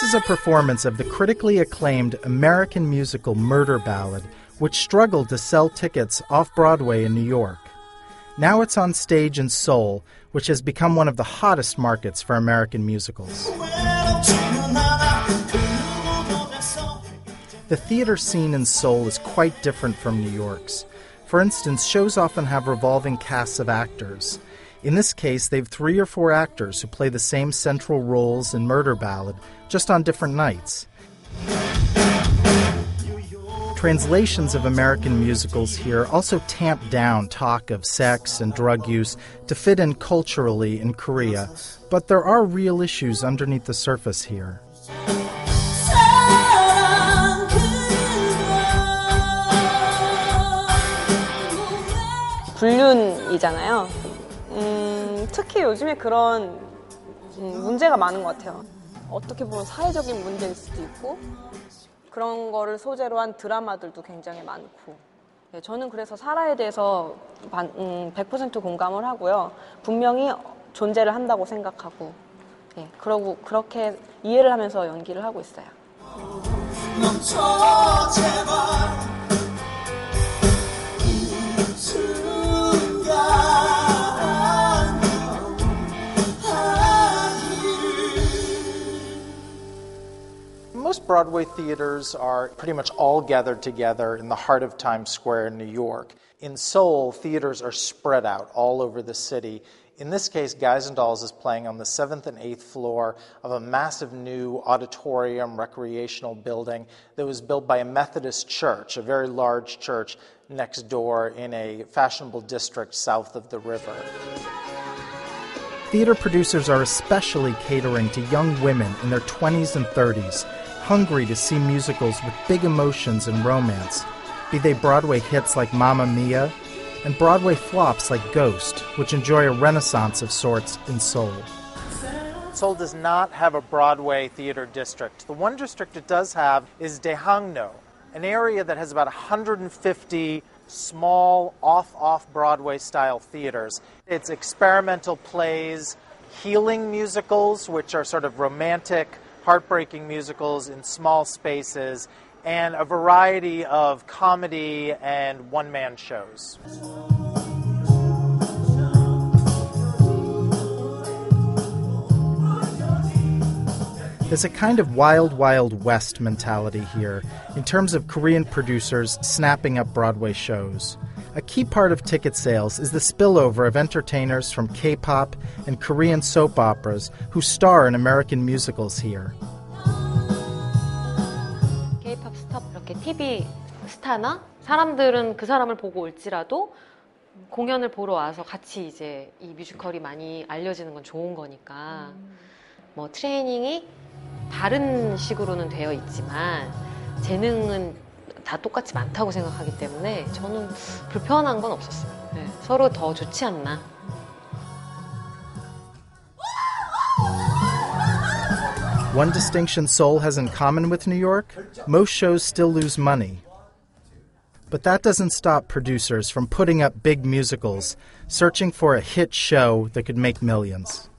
is a performance of the critically acclaimed American musical Murder Ballad, which struggled to sell tickets off Broadway in New York. Now it's on stage in Seoul, which has become one of the hottest markets for American musicals. The theater scene in Seoul is quite different from New York's. For instance, shows often have revolving casts of actors. In this case, they've 3 or 4 actors who play the same central roles in Murder Ballad, just on different nights. Translations of American musicals here also tamp down talk of sex and drug use to fit in culturally in Korea, but there are real issues underneath the surface here. 불륜이잖아요. 특히 요즘에 그런 문제가 많은 것 같아요. 어떻게 보면 사회적인 문제일 수도 있고 그런 거를 소재로 한 드라마들도 굉장히 많고 저는 그래서 사라에 대해서 100% 공감을 하고요. 분명히 존재를 한다고 생각하고 그러고 그렇게 이해를 하면서 연기를 하고 있어요. Most Broadway theaters are pretty much all gathered together in the heart of Times Square in New York. In Seoul, theaters are spread out all over the city. In this case, Guys and Dolls is playing on the 7th and 8th floor of a massive new auditorium recreational building that was built by a Methodist church, a very large church next door in a fashionable district south of the river. Theater producers are especially catering to young women in their 20s and 30s, hungry to see musicals with big emotions and romance, be they Broadway hits like Mamma Mia, and Broadway flops like Ghost, which enjoy a renaissance of sorts in Seoul. Seoul does not have a Broadway theater district. The one district it does have is Daehangno, an area that has about 150 small off-Broadway style theaters. It's experimental plays, healing musicals, which are sort of romantic, heartbreaking musicals in small spaces, and a variety of comedy and one-man shows. There's a kind of wild, wild west mentality here in terms of Korean producers snapping up Broadway shows. A key part of ticket sales is the spillover of entertainers from K-pop and Korean soap operas who star in American musicals here. K-pop 스타 이렇게 TV 스타나 사람들은 그 사람을 보고 올지라도 공연을 보러 와서 같이 이제 이 뮤지컬이 많이 알려지는 건 좋은 거니까 뭐 트레이닝이 다른 식으로는 되어 있지만 재능은 다 똑같이 많다고 생각하기 때문에 저는 불편한 건 없었어요. 네, 서로 더 좋지 않나. One distinction Seoul has in common with New York, most shows still lose money. But that doesn't stop producers from putting up big musicals, searching for a hit show that could make millions.